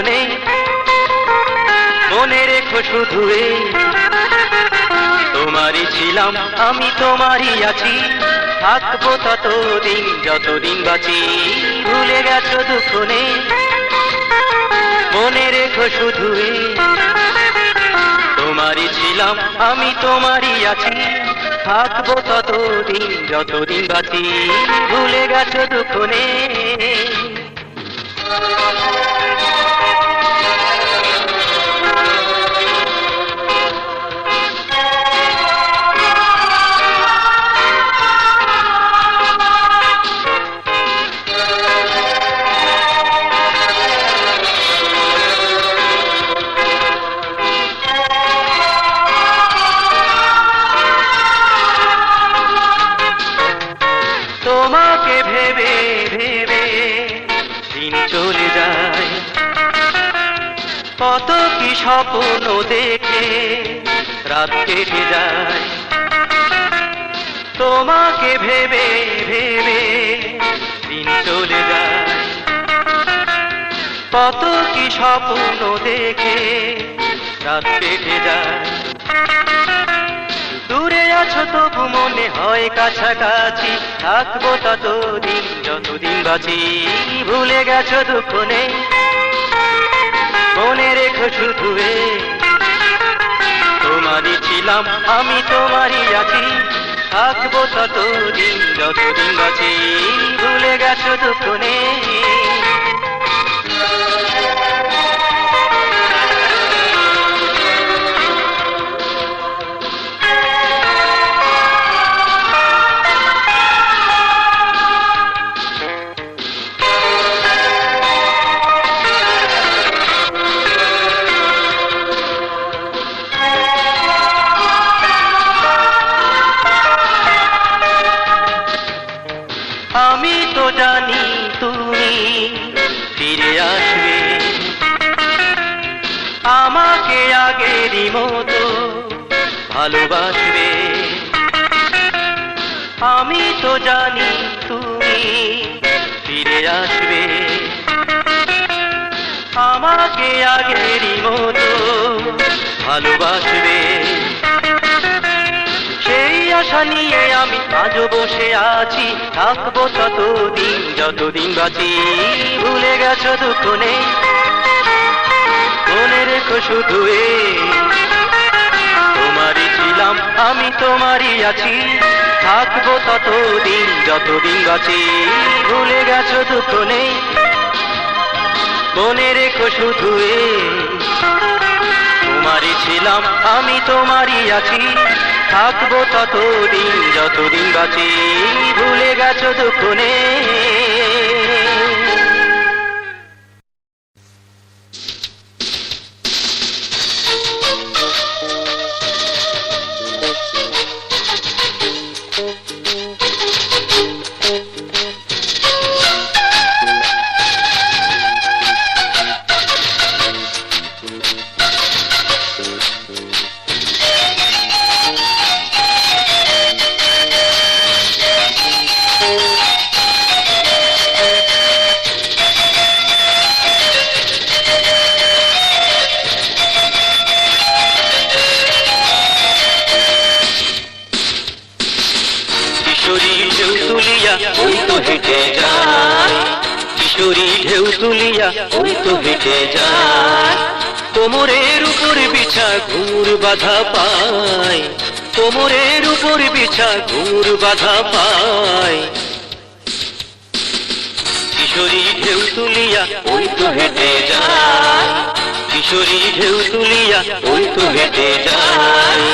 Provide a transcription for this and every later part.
দুঃখনে মনে রেখো শুধু তোমারই ছিলাম আমি তোমারই আছি থাকবো ততদিন যতদিন বাঁচি ভুলে গেছো দুঃখনে মনে রেখো শুধু তোমারই ছিলাম আমি তোমারই আছি থাকবো ততদিন যতদিন বাঁচি ভুলে গেছো দুঃখনে তোমাকে ভেবে ভেবে দিন চলে যায় কত কি স্বপ্ন দেখে রাত কেটে যায় তোমাকে ভেবে ভেবে দিন চলে যায় কত কি স্বপ্ন দেখে রাত কেটে যায় দূরে আছো তবু মনে হয় কাছাকাছি থাকবো ততদিন যতদিন বাঁচি ভুলে গেছো দুঃখনে মনে রেখো শুধু তোমারই ছিলাম আমি তোমারই আছি থাকবো ততদিন যতদিন বাঁচি ভুলে গেছো দুঃখনে আমি তো জানি তুমি ফিরে আসবে আমাকে আগেরই মতো ভালোবাসবে আমি তো জানি তুমি ফিরে আসবে আমাকে আগেরই মতো ভালোবাসবে সেই আশা নিয়ে আমি আজও বসে আছি থাকবো ততদিন যতদিন বাঁচি ভুলে গেছো দুঃখনে মনে রেখো শুধু তোমারই ছিলাম আমি তোমারই আছি থাকবো ততদিন যতদিন বাঁচি ভুলে গেছো দুঃখনে মনে রেখো শুধু তোমারই ছিলাম আমি তোমারই আছি থাকবো ততদিন যতদিন বাঁচি ভুলে গেছো দুঃখনে কিশোরী ঢেউ তুলিয়া ওই তো হেঁটে যায় কোমরের উপর বিছা ঘুঙুর বাঁধা পায় কোমরের উপর বিছা ঘুঙুর বাঁধা পায় কিশোরী ঢেউ তুলিয়া ওই তো হেঁটে যায় কিশোরী ঢেউ তুলিয়া ওই তো হেঁটে যায়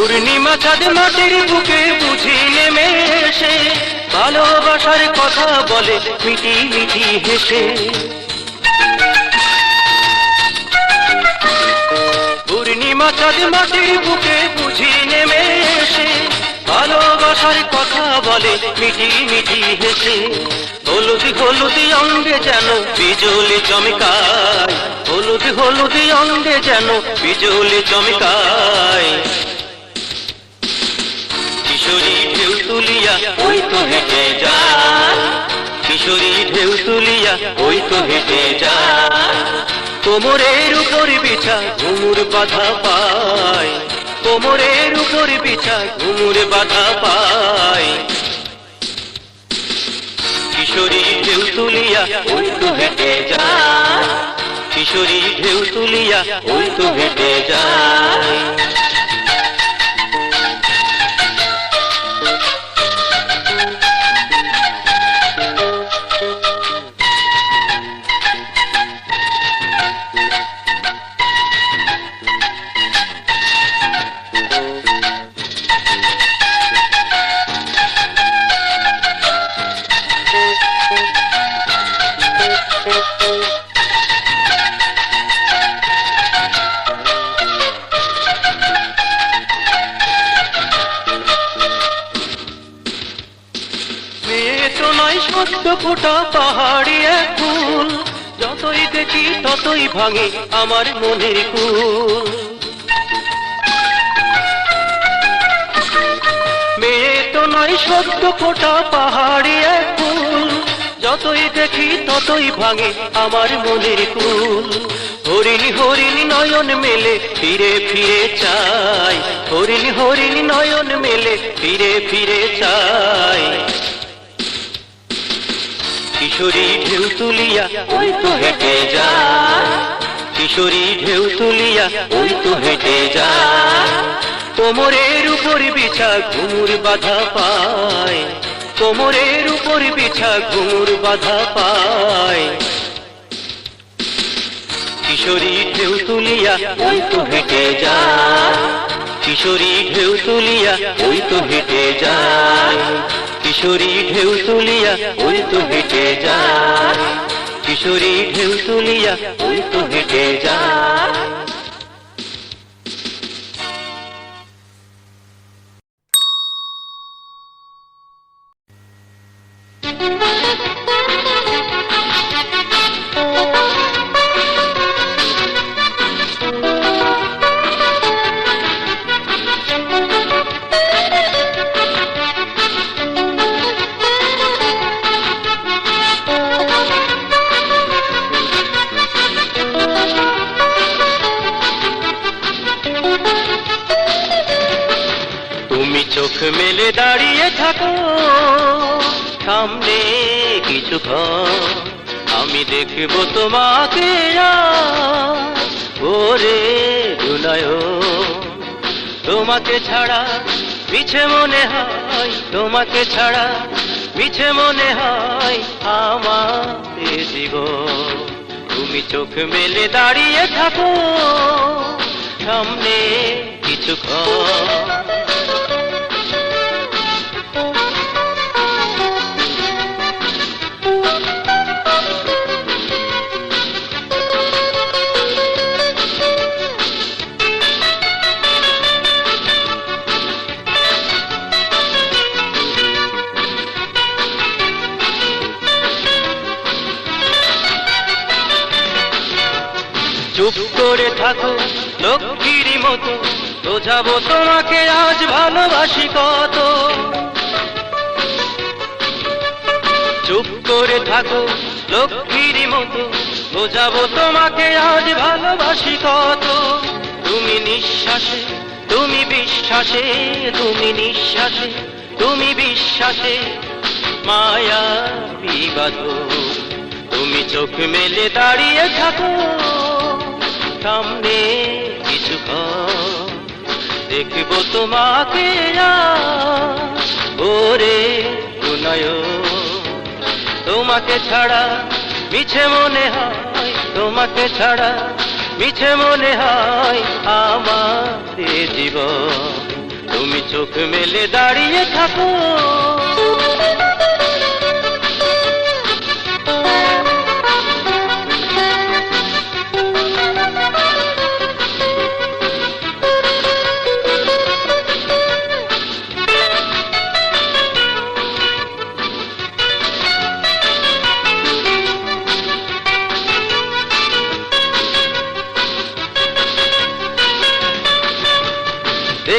পূর্ণিমা চাঁদ মাটির বুকে বুঝি নেমে এসে ভালোবাসা ভালোবাসার কথা বলে মিটি মিটি হেসে। পূর্ণিমা চাঁদ মাটির বুকে বুঝি নেমে এসে ভালোবাসার কথা বলে মিটি মিটি হেসে। হলুদি হলুদি অঙ্গে যেন বিজলি চমকায়, হলুদি হলুদি অঙ্গে যেন বিজলি চমকায়। কিশোরী ঢেউ তুলিয়া ওই তো হেঁটে যায়, কিশোরী ঢেউ তুলিয়া ওই তো হেঁটে যায়। কোমরের উপর বিছা ঘুমুর বাধা পায়, কোমরের উপর বিছা ঘুমুর বাধা পায়। কিশোরী ঢেউ তুলিয়া ওই তো হেঁটে যায়, কিশোরী ঢেউ তুলিয়া ওই তো হেঁটে যায়। সদ্য ফোটা পাহাড়ি এক ফুল, যতই দেখি ততই ভাঙে আমার মনের কুল। মেয়ে তো নয় সদ্য ফোটা পাহাড়ি এক ফুল, যতই দেখি ততই ভাঙে আমার মনের কুল। হরিণী হরিণী নয়ন মেলে ফিরে ফিরে চাই, হরিণী হরিণী নয়ন মেলে ফিরে ফিরে চাই। কিশোরী ঢেউ তুলিয়া ওই তো হেঁটে যায়, কিশোরী ঢেউ তুলিয়া ওই তো হেঁটে যায়। কোমরের উপর বিছা ঘুমুর বাধা পায়, কোমরের উপর বিছা ঘুমুর বাধা পায়। কিশোরী ঢেউ তুলিয়া ওই তো হেঁটে যায়, কিশোরী ঢেউ তুলিয়া ওই তো হেঁটে যায়। কিশোরী ঢেউ তুলিয়া ওই তো হেঁটে যায়, কিশোরী ঢেউ তুলিয়া ওই তো হেঁটে যায়। চোখ মেলে দাঁড়িয়ে থাকো সামনে কিছুক্ষণ, আমি দেখব তোমাকে ওরে দুনয়ন। তোমাকে ছাড়া মিছে মনে হয়, তোমাকে ছাড়া মিছে মনে হয় আমার জীবন। তুমি চোখ মেলে দাঁড়িয়ে থাকো সামনে কিছুক্ষণ। চুপ করে থাকো লক্ষ্মীর মতো, বোঝাবো তোমাকে আজ ভালোবাসি কত। চুপ করে থাকো লক্ষ্মীর মতো, বোঝাবো তোমাকে আজ ভালোবাসি কত। তুমি নিঃশ্বাসে তুমি বিশ্বাসে, তুমি নিঃশ্বাসে তুমি বিশ্বাসে মায়া বিবাদ। তুমি চোখ মেলে দাঁড়িয়ে থাকো সামনে কিছুক্ষণ, দেখব তোমাকে ওরে দুনয়ন। তোমাকে ছাড়া মিছে মনে হয়, তোমাকে ছাড়া মিছে মনে হয় আমার জীবন। তুমি চোখ মেলে দাঁড়িয়ে থাকো।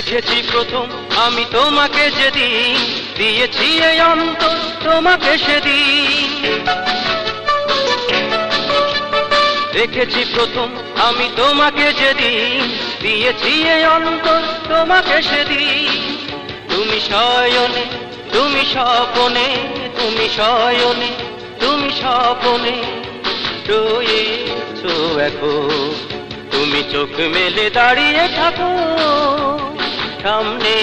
দেখেছি প্রথম আমি তোমাকে যেদিন, দিয়েছি এই অন্তর তোমাকে সেদিন। দেখেছি প্রথম আমি তোমাকে যেদিন, দিয়েছি এই অন্তর তোমাকে সেদিন। তুমি শয়নে তুমি স্বপনে, তুমি শয়নে তুমি স্বপনে রয়েছো এখন। তুমি চোখ মেলে দাঁড়িয়ে থাকো, সামনে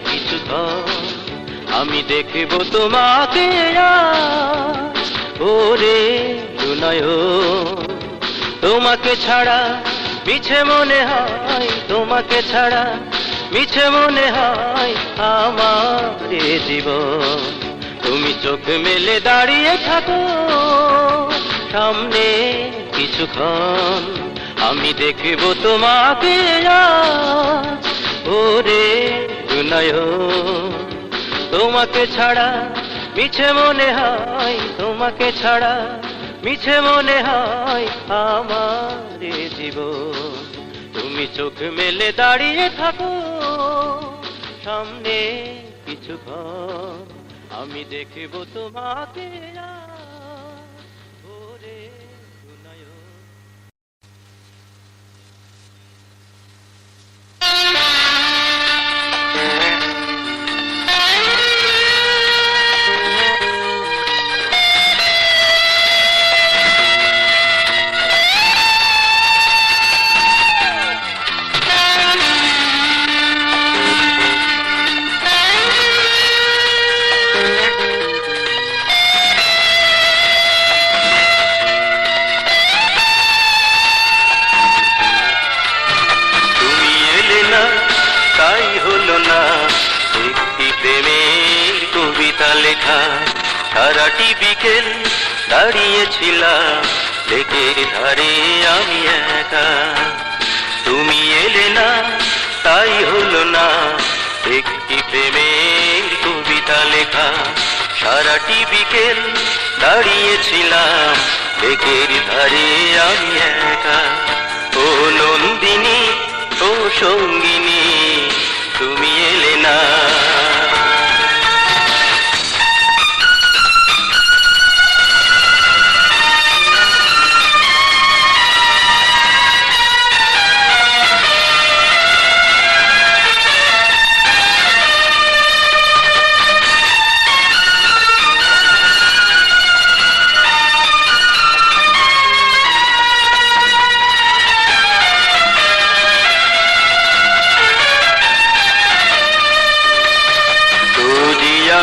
কিছুক্ষণ আমি দেখব তোমাকে। ওরে নয়ন, তোমাকে ছাড়া মিছে মনে হয়, তোমাকে ছাড়া মিছে মনে হয় আমার এ জীবন। তুমি চোখ মেলে দাঁড়িয়ে থাকো, সামনে কিছুক্ষণ আমি দেখব তোমাকে। ওরে নয়ন, তোমাকে ছাড়া মিছে মনে হয়, তোমাকে ছাড়া মিছে মনে হয় আমার এ জীবন। তুমি চোখ মেলে দাঁড়িয়ে থাকো, সামনে কিছুক্ষণ আমি দেখব তোমাকে। ওরে নয়ন। লেখা সারাটি বিকেল দাঁড়িয়েছিলাম লেকের ধারে আমি একা। তুমি এলে না তাই হলো না, একটি প্রেমের কবিতা লেখা সারাটি বিকেল দাঁড়িয়েছিলাম লেকের ধারে আমি একা। ও নন্দিনী ও সঙ্গিনী তুমি এলে না।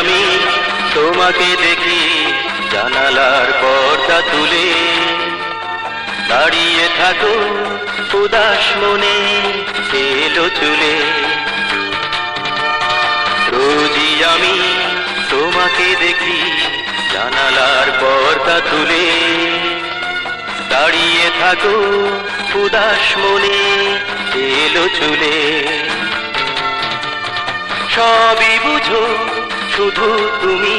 আমি তোমাকে দেখি জানালার পর্দা তুলে, দাঁড়িয়ে থাকো উদাস মনে এলো চুলে। রোজই আমি তোমাকে দেখি জানালার পর্দা তুলে, দাঁড়িয়ে থাকো উদাস মনে এলো চুলে। সবই বুঝো শুধু তুমি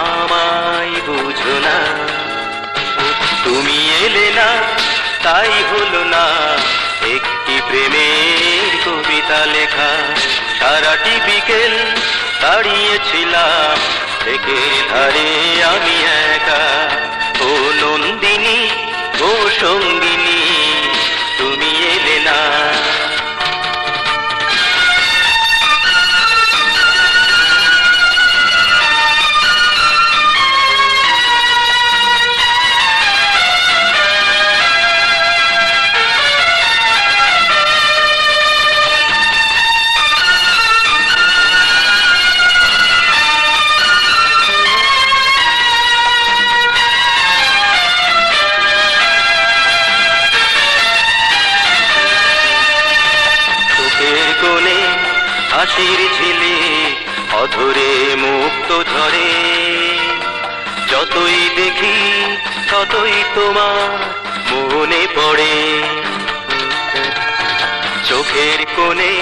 আমায় বুঝো না। তুমি এলে না তাই হলো না, একটি প্রেমের কবিতা লেখা সারাটি বিকেল দাঁড়িয়েছিলাম লেকের ধারে আমি একা। ও নন্দিনী ও সঙ্গিনী তুমি এলে না। হাসির ঝিলে অধরে মুক্ত ঝরে, যতই দেখি ততই তোমার মনে পড়ে। চোখের কোণে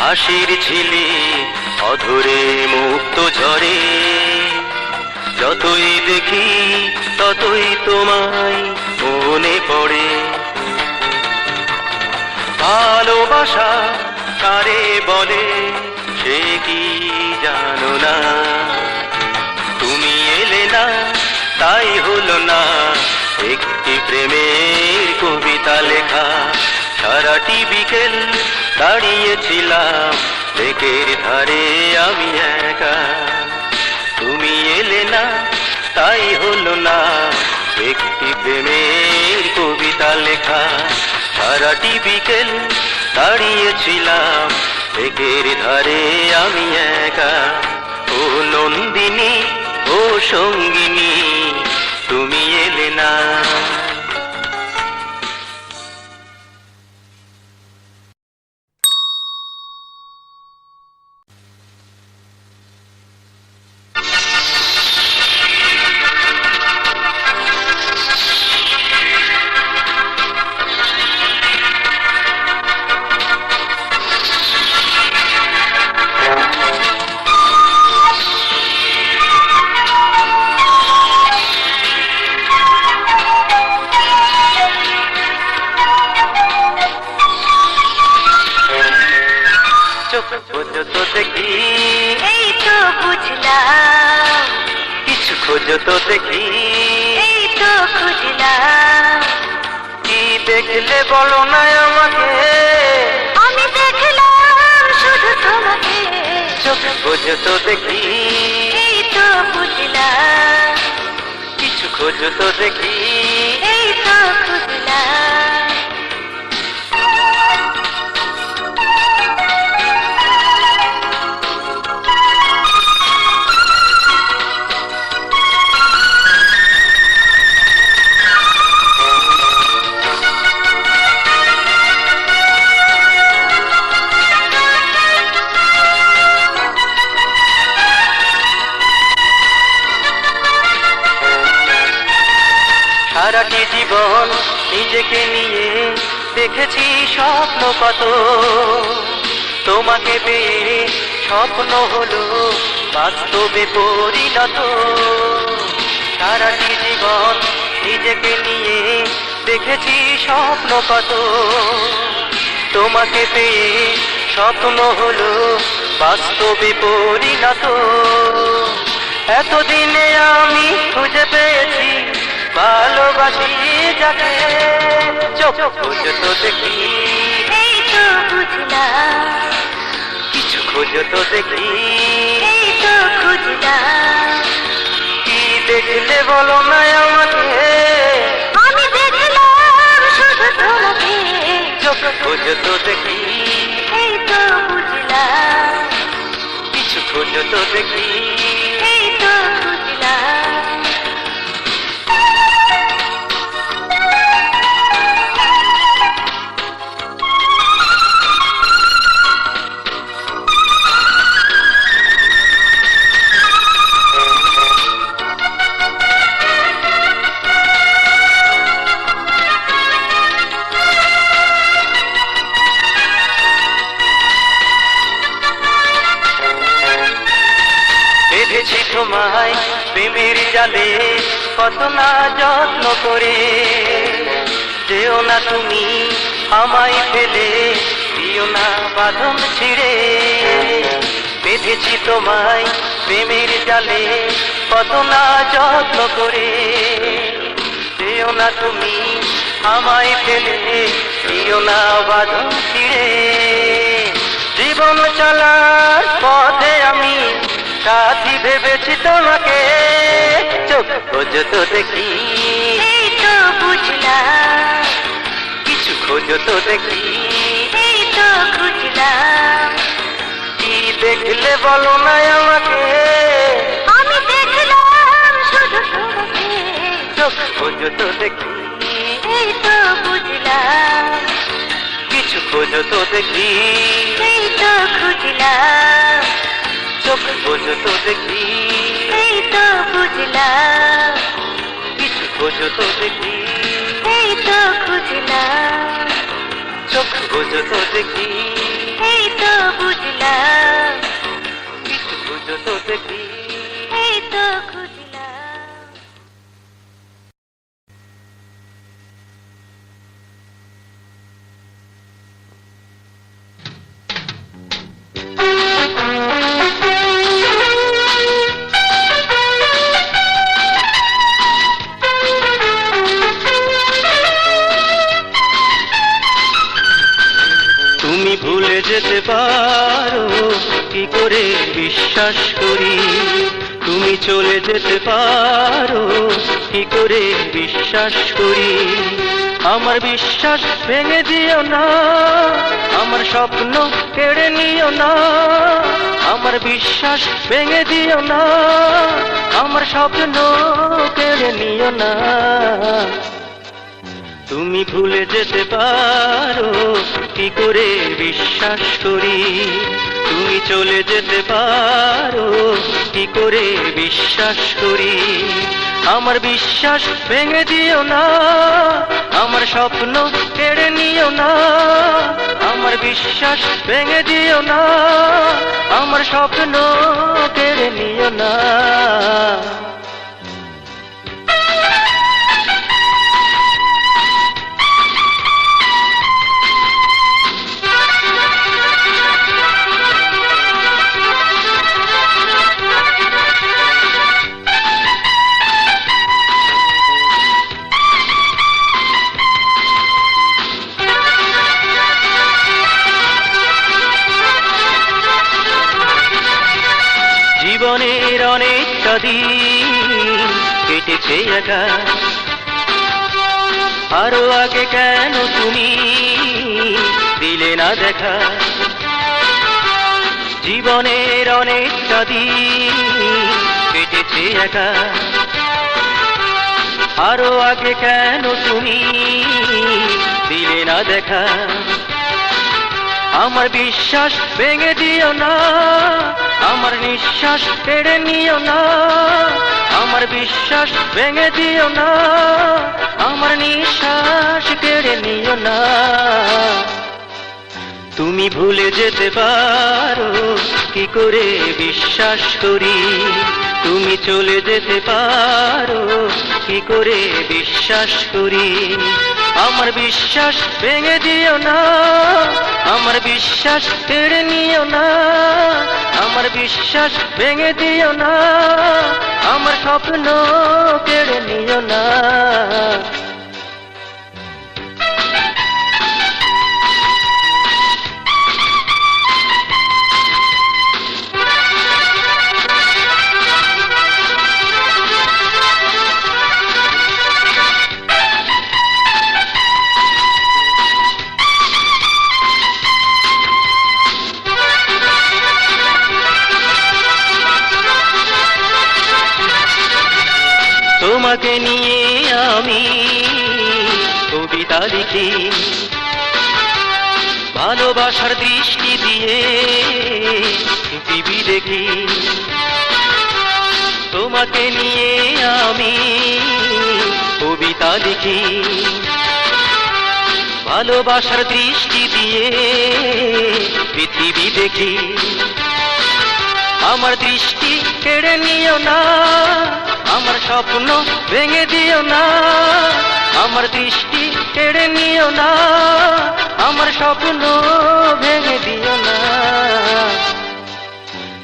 হাসির ঝিলে অধরে মুক্ত ঝরে, যতই দেখি ততই তোমায় মনে পড়ে। ভালোবাসা কারে বলে সে কি জানো না, তুমি এলে না তাই হলো না একটি প্রেমের কবিতা লেখা। সারাটি বিকেল দাঁড়িয়েছিলাম লেকের ধারে আমি একা, তুমি এলে না তাই হলো না একটি প্রেমের কবিতা লেখা। সারাটি বিকেল দাঁড়িয়েছিলাম লেকের ধারে আমি একা। ও নন্দিনী ও সঙ্গিনী তুমি এলে না। খোঁজো তো দেখি এই তো বুঝলাম, কিছু খোঁজো তো দেখি এই তো খুঁজলাম। কি দেখলে বলো না আমাকে, আমি দেখলাম শুধু তোমাকে। চোখ খোঁজো তো দেখি এই তো বুঝলাম, কিছু খোঁজো তো দেখি এই তো খুঁজলাম। সারাটি জীবন নিজেকে নিয়ে দেখেছি স্বপ্ন কত, তোমাকে পেয়ে স্বপ্ন হলো বাস্তবে পরিণত। সারাটি জীবন নিজেকে নিয়ে দেখেছি স্বপ্ন কত, তোমাকে পেয়ে স্বপ্ন হলো বাস্তবে পরিণত। এতদিনে আমি খুঁজে পেয়েছি ভালোবাসি যাকে, চোখ খোঁজো তো দেখি এই তো বুঝলাম, কিছু খোঁজো তো দেখি এই তো খুঁজলাম। কি দেখলে বলো না আমাকে, আমি দেখলাম শুধু তোমাকে। চোখ খোঁজো তো দেখি এই তো বুঝলাম, কিছু খোঁজো তো দেখি এই তো খুঁজলাম। বেঁধেছি তোমায় প্রেমের জালে কত না যত্ন করে, যেও না তুমি আমায় ফেলে, দিও না বাঁধন ছিঁড়ে। বেঁধেছি তোমায় প্রেমের জালে কত না যত্ন করে, যেও না তুমি আমায় ফেলে, দিও না বাঁধন ছিঁড়ে। জীবন চলার পথে আমি সাথী ভেবেছি তোমাকে, চোখ খোঁজো তো দেখি এই তো বুঝলাম, কিছু খোঁজো তো দেখি এই তো খুঁজলাম। কি দেখলে বলো না আমাকে, আমি দেখলাম শুধু তোমাকে। চোখ খোঁজো তো দেখি এই তো বুঝলাম, কিছু খোঁজো তো দেখি এই তো খুঁজলাম। চোখ খোঁজো তো দেখি এই তো বুঝলাম, কিছু খোঁজো তো দেখি এই তো খুঁজলাম। চোখ খোঁজো তো দেখি এই তো বুঝলাম, কিছু খোঁজো তো দেখি। এই তো খুঁজলাম। বিশ্বাস করি তুমি চলে যেতে পারো, কি করে বিশ্বাস করি। আমার বিশ্বাস ভেঙে দিও না, আমার স্বপ্ন কেড়ে নিও না। আমার বিশ্বাস ভেঙে দিও না, আমার স্বপ্ন কেড়ে নিও না। তুমি ভুলে যেতে পারো, কি করে বিশ্বাস করি। তুমি চলে যেতে পারো, কি করে বিশ্বাস করি। আমার বিশ্বাস ভেঙে দিও না, আমার স্বপ্ন কেড়ে নিও না। আমার বিশ্বাস ভেঙে দিও না, আমার স্বপ্ন কেড়ে নিও না। জীবনের অনেকটা দিন কেটেছে একা, আরো আগে কেন তুমি দিলে না দেখা। জীবনের অনেকটা দিন কেটেছে একা, আরো আগে কেন তুমি দিলে না দেখা। আমার বিশ্বাস ভেঙে দিও না, আমার নিঃশ্বাস কেড়ে নিও না। আমার বিশ্বাস ভেঙে দিও না, আমার নিঃশ্বাস কেড়ে নিও না। তুমি ভুলে যেতে পারো, কি করে বিশ্বাস করি। তুমি চলে যেতে পারো, কি করে বিশ্বাস করি। আমার বিশ্বাস ভেঙে দিও না, আমার বিশ্বাস কেড়ে নিও না। আমার বিশ্বাস ভেঙে দিও না, আমার স্বপ্ন কেড়ে নিও না। তোমাকে নিয়ে আমি কবিতা লিখি, ভালোবাসার দৃষ্টি দিয়ে পৃথিবী দেখি। তোমাকে নিয়ে আমি কবিতা লিখি, ভালোবাসার দৃষ্টি দিয়ে পৃথিবী দেখি। আমার দৃষ্টি কেড়ে নিও না, আমার স্বপ্ন ভেঙে দিও না। আমার দৃষ্টি কেড়ে নিও না, আমার স্বপ্ন ভেঙে দিও না।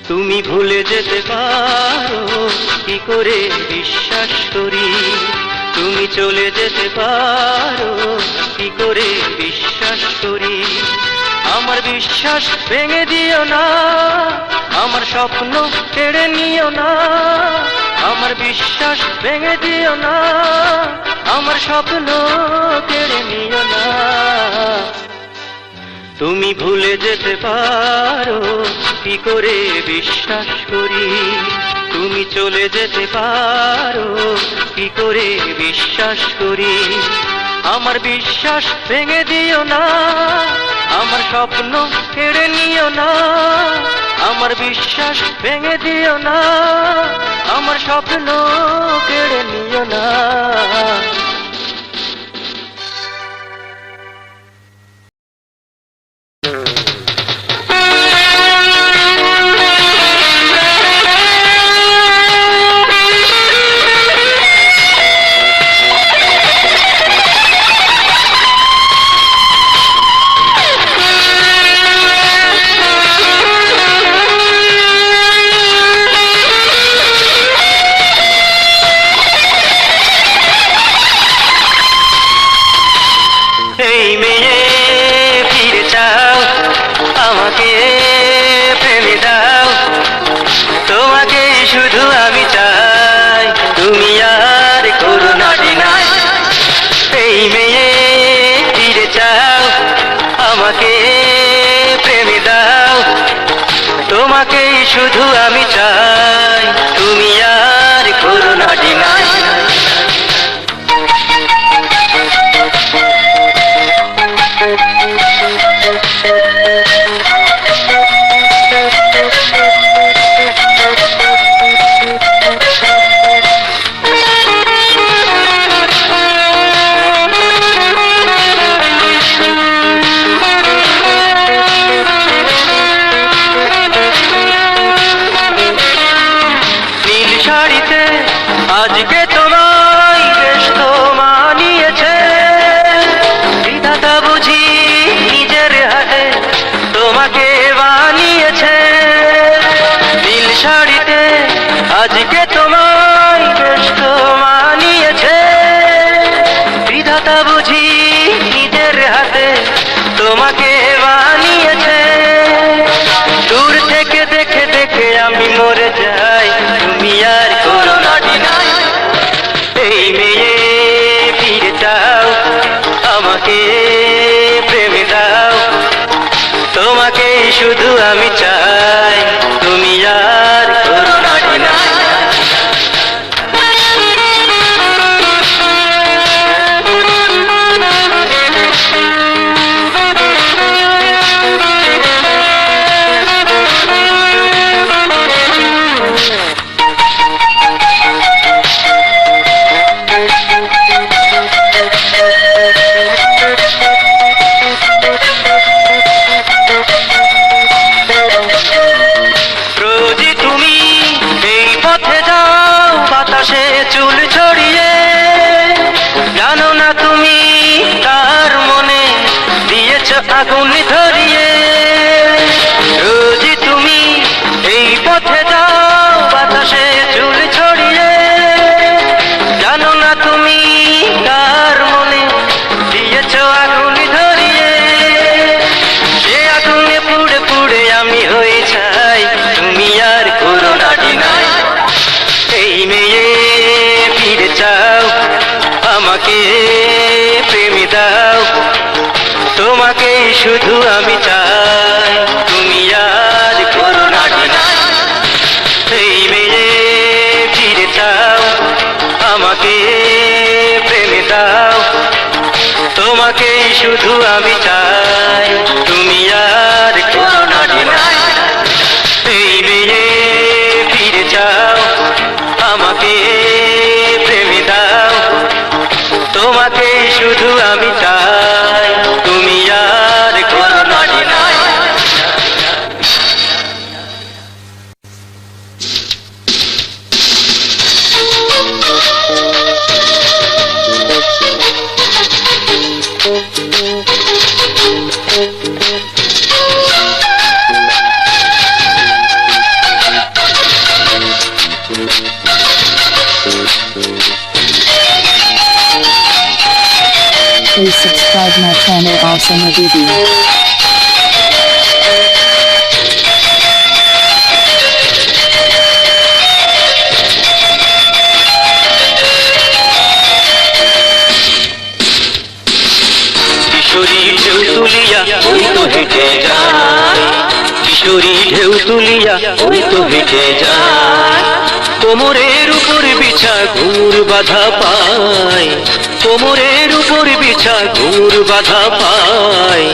তুমি ভুলে যেতে পারো, কি করে বিশ্বাস করি। তুমি চলে যেতে পারো, কি করে বিশ্বাস করি। আমার বিশ্বাস ভেঙে দিও না, আমার স্বপ্ন কেড়ে নিও না। আমার বিশ্বাস ভেঙে দিও না, আমার স্বপ্ন কেড়ে নিও না। তুমি ভুলে যেতে পারো, কি করে বিশ্বাস করি। তুমি চলে যেতে পারো, কি করে বিশ্বাস করি। আমার বিশ্বাস ভেঙে দিও না, আমার স্বপ্ন কেড়ে নিও না। আমার বিশ্বাস ভেঙে দিও না, আমার স্বপ্ন কেড়ে নিও না। তোমাকেই শুধু আমি চাই, তুমি আর করো না ডিনাই। আজকে তোমায় বেশ তো মানিয়েছে, বিধাতা বুঝি নিজের হাতে তোমাকে বানিয়েছে। নীল শাড়িতে আজকে তোমায় বেশ তো মানিয়েছে, বিধাতা বুঝি নিজের হাতে তোমাকে বানিয়েছে। দূর থেকে দেখে দেখে আমি মরে যাই, তুমি আর করো না ডিনাই। এই মেয়ে ফিরে যাও, আমাকে প্রেম দাও, তোমাকে শুধু আমি চাই, তুমি আর করো না ডিনাই। বাতাসে চুল ছড়িয়ে, জানো না তুমি তার মনে দিয়েছ আগুন ধরিয়ে। রোজই তুমি এই পথে যাও, বাতাসে চুল ছড়িয়ে, জানো না তুমি তার মনে দিয়েছ আগুন ধরিয়ে। সে আগুনে পুড়ে পুড়ে আমি হয়ে যাই, তুমি আর করো না ডিনাই। এই মেয়ে ফিরে যাও, আমাকে প্রেম দাও, তোমাকে শুধু আমি চাই, তুমি আর করো না ডিনাই। এই মেয়ে ফিরে যাও, আমাকে প্রেম দাও, তোমাকে শুধু আমি চাই, তুমি আর করো না ডিনাই। এই মেয়ে ফিরে যাও, আমাকে প্রেম দাও, তোমাকে শুধু আমি চাই, তুমি আর করো না deny. Please subscribe my channel Awesome Video. কিশোরী ঢেউ তুলিয়া ওই তো হেঁটে যায়, কিশোরী ঢেউ তুলিয়া ওই তো হেঁটে যায়। কোমরের উপর বিছা ঘুঙুর বাঁধা পায়, কোমরের উপর বিছা ঘুঙুর বাঁধা পায়।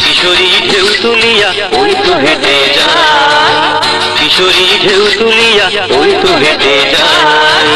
কিশোরী ঢেউ তুলিয়া ওই তো হেঁটে যায়, কিশোরী ঢেউ তুলিয়া ওই তো হেঁটে যায়।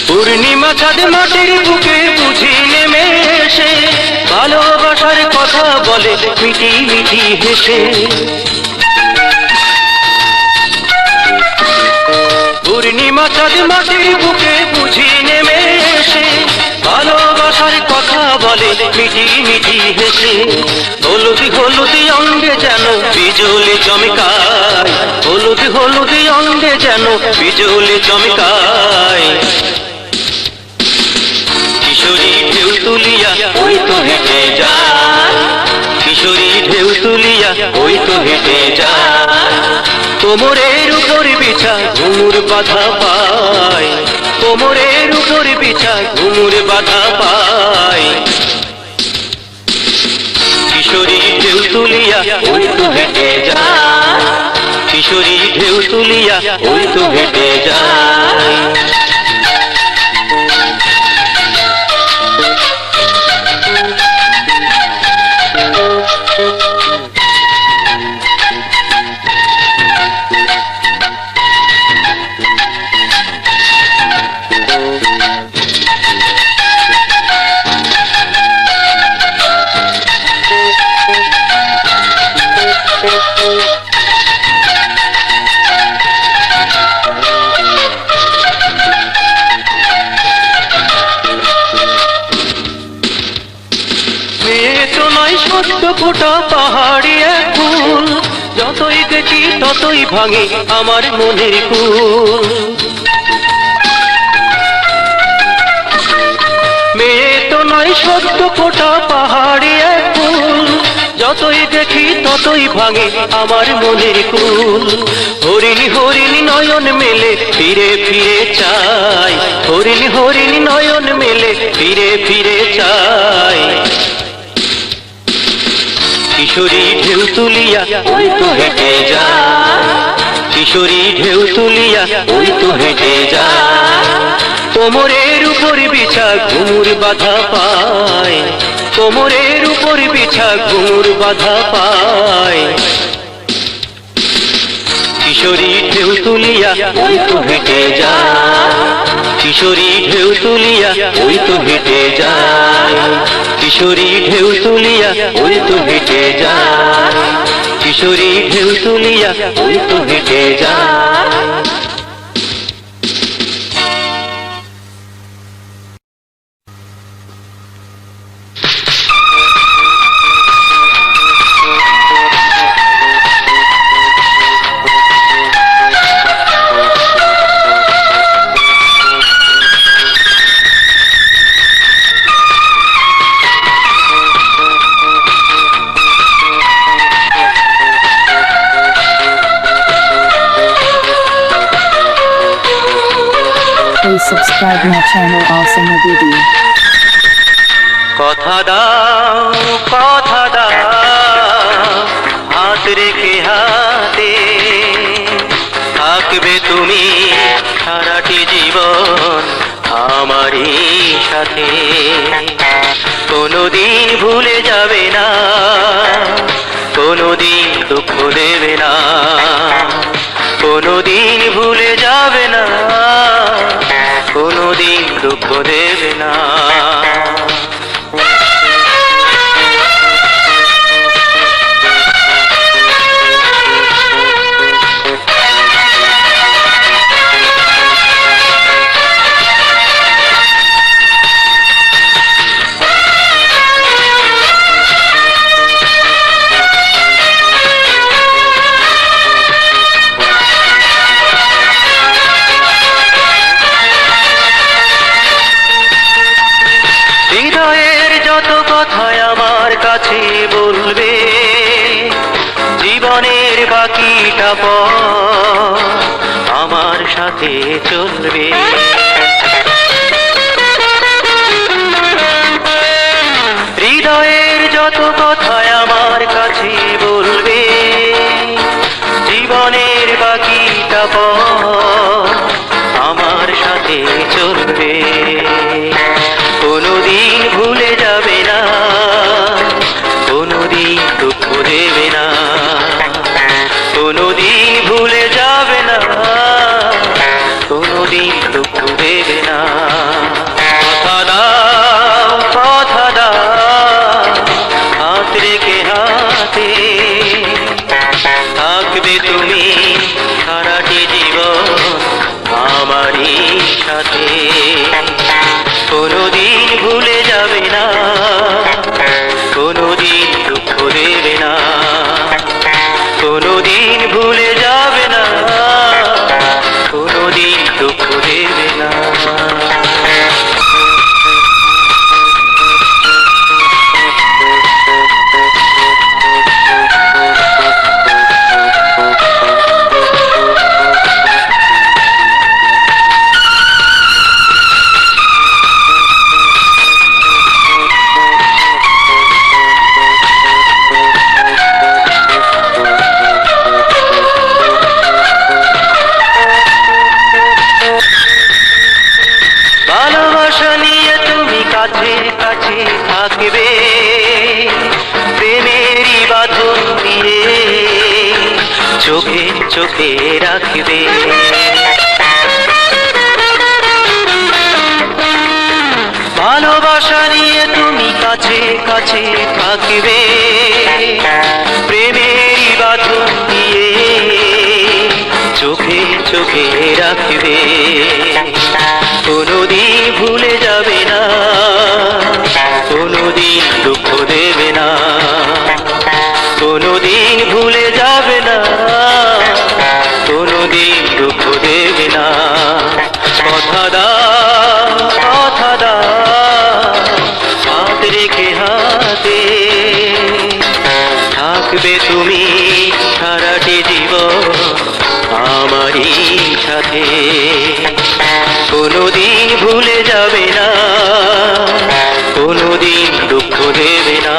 পূর্ণিমা চাঁদ মাটির বুকে বুঝি নেমে এসে, ভালোবাসার কথা বলে মিটি মিটি হেসে। পূর্ণিমা চাঁদ মাটির বুকে বুঝি নেমে এসে, ভালোবাসার কথা বলে মিটি মিটি হেসে, হলুদি হলুদি অঙ্গে যেন বিজলি চমকায়, হলুদি হলুদি অঙ্গে যেন বিজলি চমকায়। কিশোরী ঢেউ তুলিয়া ওই তো হেঁটে যায়, কিশোরী ঢেউ তুলিয়া ওই তো হেঁটে যায়। কোমরের উপর বিছা ঘুঙুর বাঁধা পায়, কোমরের উপর বিছা ঘুঙুর বাঁধা পায়। কিশোরী ঢেউ তুলিয়া ওই তো হেঁটে যায়, কিশোরী ঢেউ তুলিয়া ওই তো হেঁটে যায়। সত্য ফোটা পাহাড়ি এক ফুল, যতই দেখি ততই ভাঙে আমার মনের কুল। মেয়ে তো নয় সত্য ফোটা পাহাড়ি এক ফুল, যতই দেখি ততই ভাঙে আমার মনের কুল। হরিণী হরিণী নয়ন মেলে ফিরে ফিরে চাই, হরিণী হরিণী নয়ন মেলে ফিরে ফিরে চাই। কিশোরী ঢেউ তুলিয়া ওই তো হেঁটে যায়, কিশোরী ঢেউ তুলিয়া ওই তো হেঁটে যায়। কোমরের উপর বিছা ঘুঙুর বাঁধা পায়, কোমরের উপর বিছা ঘুঙুর বাঁধা পায়। কিশোরী ঢেউ তুলিয়া ওই তো হেঁটে যায়, কিশোরী ঢেউ তুলিয়া ওই তো হেঁটে যায়। কিশোরী ঢেউ তুলিয়া ওই তো হেঁটে যায়, কিশোরী ঢেউ তুলিয়া ওই তো হেঁটে যায়। Please subscribe my channel Awesome Video. কথা দাও কথা দাও, হাত রেখে হাতে, থাকবে তুমি সারাটি জীবন আমারই সাথে। কোনোদিন ভুলে যাবে না, কোনোদিন দুঃখ দেবে না, কোনোদিন ভুলে যাবে না, কোনোদিন দুঃখ দেবে না। হৃদয়ের যত কথাই আমার কাছে বলবে, জীবনের বাকিটা পথ আমার সাথে চলবে। হৃদয়ের যত কথাই আমার কাছে বলবে, জীবনের বাকিটা পথ আমার সাথে চলবে। কোনোদিন ভুলে যাবে না, কোনোদিন দুঃখ দেবে না, কোনোদিন ভুলে যাবে না, কোনোদিন দুঃখ দেবে না। কথা দাও কথা দাও, হাত রেখে হাতে, থাকবে তুমি সারাটি জীবন আমারই সাথে। কোনোদিন ভুলে যাবে না, কোনোদিন ভুলে যাবে না, কোনোদিন দুঃখ দেবে না। ভালোবাসা নিয়ে তুমি কাছে কাছে থাকবে, প্রেমেরই বাঁধন দিয়ে চোখে চোখে রাখবে। ভালোবাসা নিয়ে তুমি কাছে কাছে থাকবে, প্রেমেরই বাঁধন দিয়ে চোখে চোখে রাখবে। কোনোদিন ভুলে যাবে না, কোনোদিন দুঃখ দেবে না, কোনোদিন ভুলে যাবে না, কোনোদিন দুঃখ দেবে না। কথা দাও, কথা দাও, হাত রেখে হাতে থাকবে তুমি সারাটি জীবন আমারই সাথে। কোনোদিন ভুলে যাবে না, কোনোদিন দুঃখ দেবে না,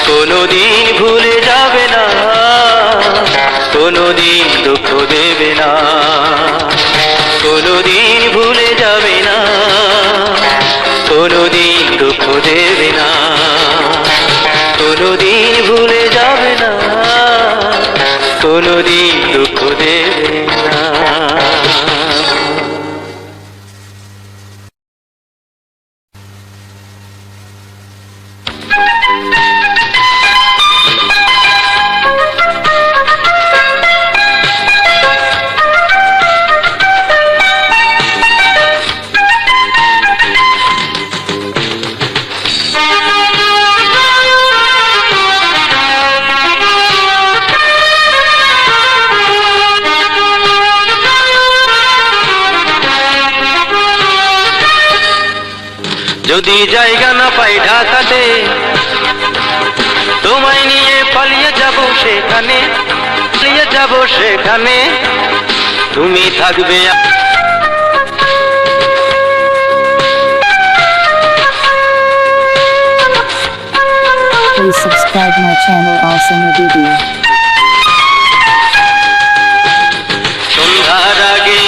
কোনোদিন ভুলে যাবে না, কোনোদিন দুঃখ দেবে না, কোনোদিন ভুলে যাবে না, কোনোদিন দুঃখ দেবে না, কোনোদিন ভুলে যাবে না, কোনোদিন দুঃখ দেবে না। যদি জায়গা না পাই ঢাকাতে, তোমায় নিয়ে পালিয়ে যাব সেখানে, পালিয়ে যাব সেখানে, তুমি থাকবে। Please subscribe my channel Awesome Video. সন্ধ্যার আগে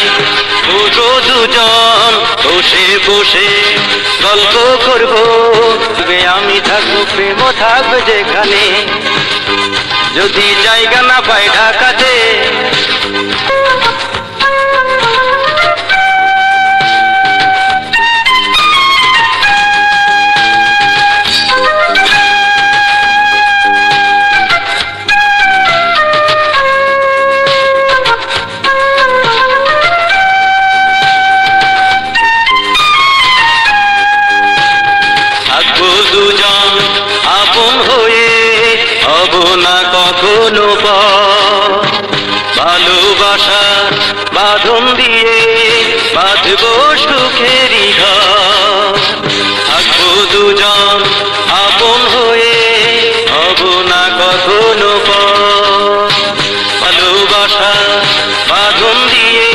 দুটো দুজন বসে বসে গল্প করব, আমি থাকবো প্রেম থাকবে যেখানে। যদি জায়গা না পাই ঢাকাতে, থাকবো দুজন আপন হয়ে, হব না কখনো পর। ভালোবাসার বাঁধন দিয়ে বাঁধবো সুখেরই ঘর। থাকবো দুজন আপন হয়ে, হব না কখনো পর। ভালোবাসার বাঁধন দিয়ে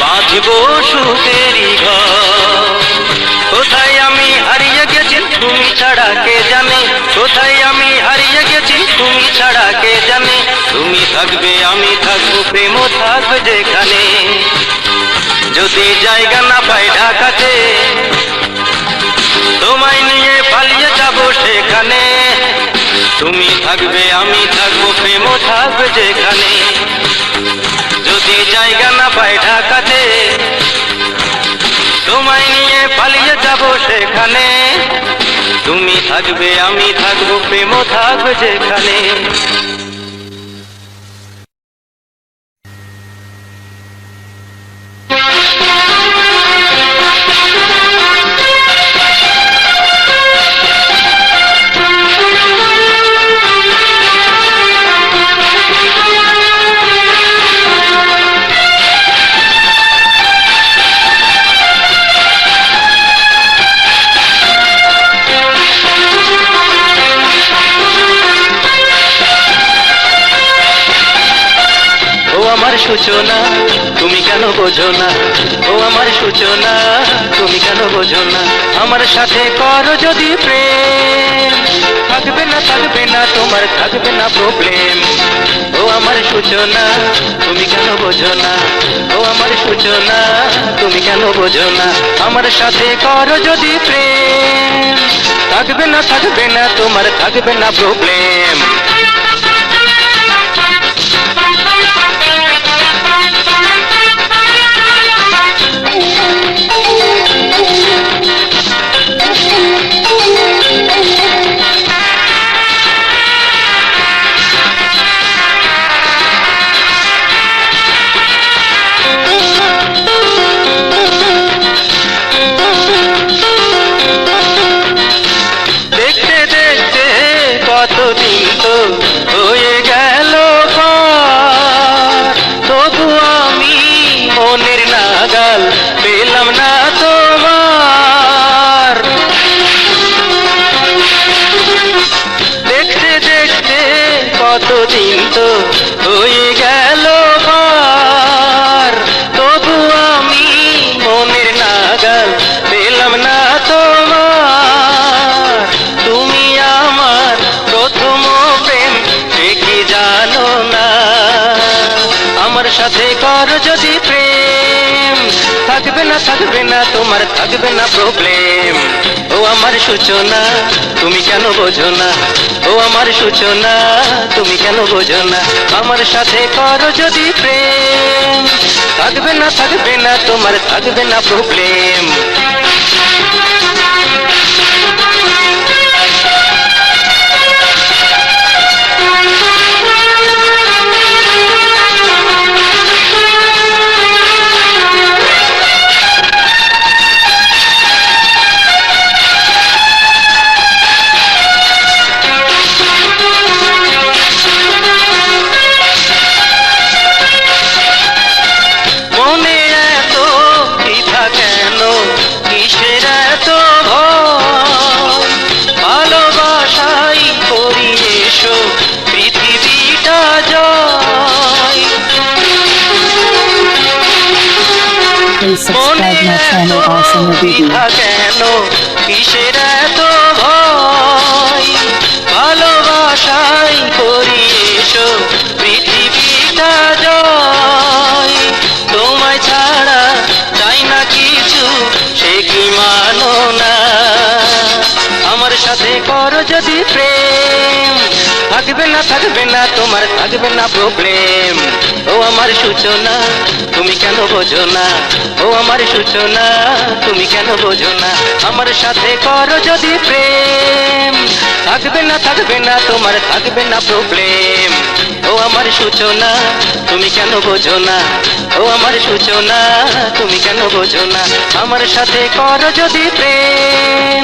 বাঁধবো সুখেরই ঘর। কোথায় আমি হারিয়ে গেছি তুমি ছাড়া কে জানে, কোথায় আমি হারিয়ে গেছি তুমি ছাড়া কে জানে। তুমি থাকবে আমি থাকবো প্রেম থাকবে যেখানে। যদি জায়গা না পাই ঢাকাতে, তোমায় নিয়ে পালিয়ে যাব সেখানে। তুমি থাকবে আমি থাকবো প্রেম থাকবে যেখানে। যদি জায়গা না পাই ঢাকাতে, তোমায় নিয়ে পালিয়ে যাব সেখানে। তুমি থাকবে আমি থাকবো প্রেম থাকবে যেখানে। আমার সূচনা, তুমি কেন বোঝো না? ও আমার সূচনা, তুমি কেন বোঝো না? আমার সাথে করো যদি প্রেম, থাকবে না তোমার থাকবে না প্রবলেম। ও আমার সূচনা, তুমি কেন বোঝো না? ও আমার সূচনা, তুমি কেন বোঝো না? আমার সাথে করো যদি প্রেম, থাকবে না তোমার থাকবে না প্রবলেম। দেখতে দেখতে কতদিন তো হয়ে গেল পার, তবু আমি মনের নাগাল পেলাম না তোমার। দেখতে দেখতে কতদিন তো হয়ে গেল পার, তবু আমি মনের নাগাল পেলাম না তোমার। তুমি আমার প্রথম প্রেম, সে কি জানো না? আমার সাথে করো যদি প্রেম, থাকবে না তোমার থাকবে না প্রবলেম। ও আমার সূচনা, তুমি কেন বোঝো না? ও আমার সূচনা, তুমি কেন বোঝো না? আমার সাথে করো যদি প্রেম, থাকবে না তোমার থাকবে না প্রবলেম। মনে এত দ্বিধা কেন, কিসের এত ভয়? ভালোবাসাই করি এসো পৃথিবীটা জয়। Please মনে subscribe my এত channel Awesome Video. দ্বিধা কেন, কিসের এত ভয়? ভালোবাসাই করি এসো পৃথিবীটা জয়। তোমায় ছাড়া চাই না কিছু, সে কি মানো না? আমার সাথে করো যদি প্রেম, থাকবে না তোমার থাকবে না প্রবলেম। ও আমার সূচনা, তুমি কেন বোঝো না? ও আমার সূচনা, তুমি কেন বোঝো না? আমার সাথে করো যদি প্রেম, থাকবে না তোমার থাকবে না প্রবলেম। ও আমার সূচনা, তুমি কেন বোঝো না? ও আমার সূচনা, তুমি কেন বোঝো না? আমার সাথে করো যদি প্রেম,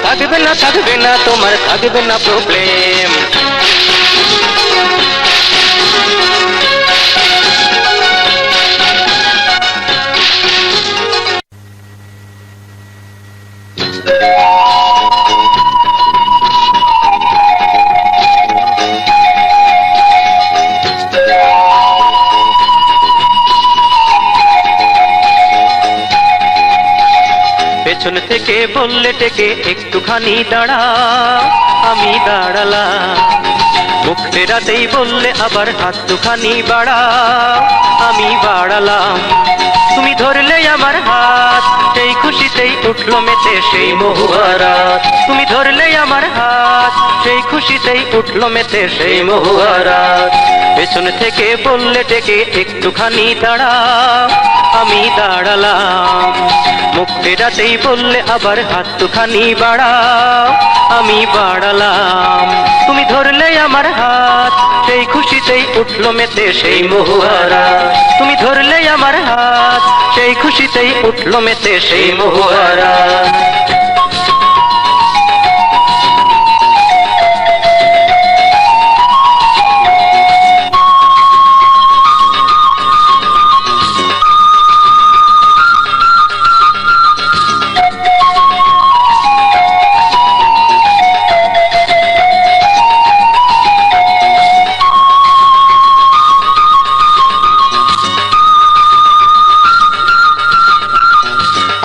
থাকবে না তোমার থাকবে না প্রবলেম। পেছন থেকে বললে ডেকে একটুখানি দাঁড়া, আমি দাঁড়ালাম। মুখ ফেরাতেই বললে আবার হাত দুখানি বাড়া, আমি বাড়ালাম। তুমি ধরলে আমার হাত, সেই খুশিতেই উঠলো মেতে সেই মহুয়া রাত। তুমি ধরলে আমার হাত, সেই খুশিতেই উঠলো মেতে সেই মহুয়া রাত। পেছন থেকে বললে ডেকে একটুখানি দাঁড়া, আমি দাঁড়ালাম। মুখ ফেরাতেই বললে আবার হাত দুখানি বাড়া, আমি বাড়ালাম। তুমি ধরলে আমার হাত, সেই খুশিতেই উঠলো মেতে সেই মহুয়া রাত। তুমি ধরলে আমার হাত, সেই খুশিতেই উঠলো মেতে সেই মহুয়া রাত।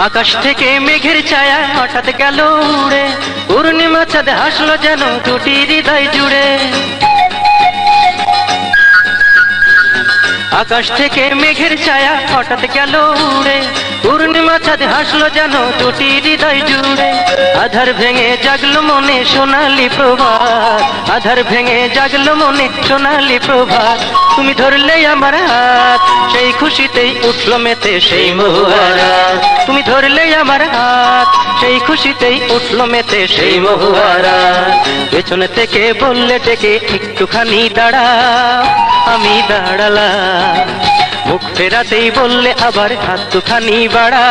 আকাশ থেকে মেঘের ছায়া হঠাৎ গেল উড়ে, পূর্ণিমা চাঁদ হাসলো যেন দুটি হৃদয় জুড়ে। আকাশ থেকে মেঘের ছায়া হঠাৎ গেল উড়ে, পূর্ণিমা চাঁদ হাসলো যেন দুটি হৃদয় জুড়ে। আধার ভেঙে জাগলো মনে সোনালি প্রভাত, আধার ভেঙে জাগলো মনে সোনালি প্রভাত। তুমি ধরলে আমার হাত, সেই খুশিতেই উঠলো মেতে সেই মহুয়ারা। তুমি ধরলে আমার হাত, সেই খুশিতেই উঠলো মেতে সেই মহুয়ারা। পেছনে থেকে বললে ডেকে একটুখানি দাঁড়া, আমি দাঁড়ালাম। মুখ ফেরাতেই বললে আবার হাত দুখানি বাড়া,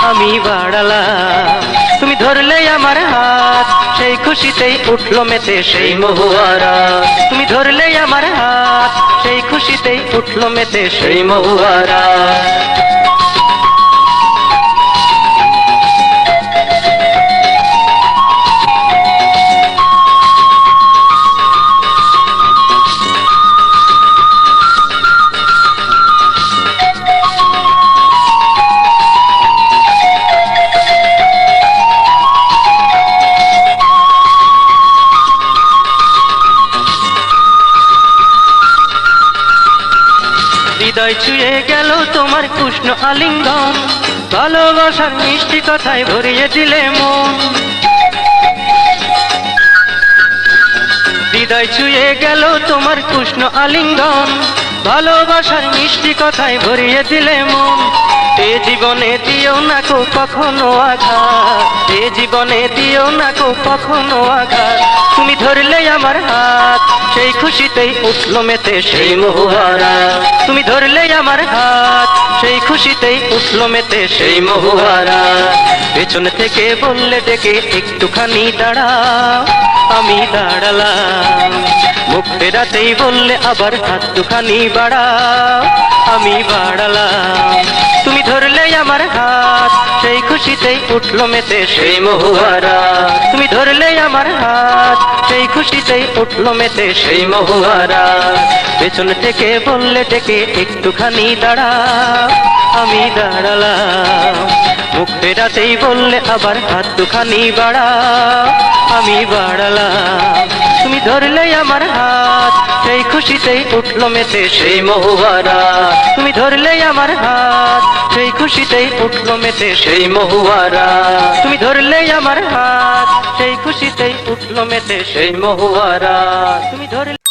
আমি বাড়ালাম। তুমি ধরলে আমার হাত, সেই খুশিতেই উঠলো মেতে সেই মহুয়ারা। তুমি ধরলে আমার হাত, সেই খুশিতেই উঠলো মেতে সেই মহুয়ারা। হৃদয় ছুঁয়ে গেল তোমার উষ্ণ আলিঙ্গন, ভালোবাসার মিষ্টি কথায় ভরিয়ে দিলে মন। হৃদয় ছুঁয়ে গেল তোমার উষ্ণ আলিঙ্গন, ভালোবাসার মিষ্টি কথায় ভরিয়ে দিলে মন। এ জীবনে দিও না কো কখনো আঘাত, এ জীবনে দিও না কো কখনো আঘাত। তুমি ধরলে আমার হাত, সেই খুশিতেই উঠলো মেতে সেই মহুয়ারা। তুমি ধরলে আমার হাত, সেই খুশিতেই উঠলো মেতে সেই মহুয়ারা। পেছন থেকে বললে ডেকে একটুখানি দাঁড়া, আমি দাঁড়ালাম। মুখ ফেরাতেই বললে আবার হাত দুখানি বাড়া, আমি বাড়ালাম। তুমি ধরলে আমার হাত, সেই খুশিতেই উঠলো মেতে সেই মহুয়ারা। তুমি ধরলে আমার হাত, সেই খুশিতেই উঠলো মেতে সেই মহুয়ারা। পেছন থেকে বললে ডেকে একটুখানি দাঁড়া, আমি দাঁড়ালাম। মুখ ফেরাতেই বললে আবার হাত দুখানি বাড়া, আমি বাড়ালাম। তুমি ধরলে আমার হাত, সেই খুশিতেই উঠলো মেতে সেই মহুয়ারা। তুমি ধরলে আমার হাত, সেই খুশিতেই উঠলো মেতে সেই মহুয়ারা। তুমি ধরলে আমার হাত, সেই খুশিতেই উঠলো মেতে সেই মহুয়ারা। তুমি ধরলে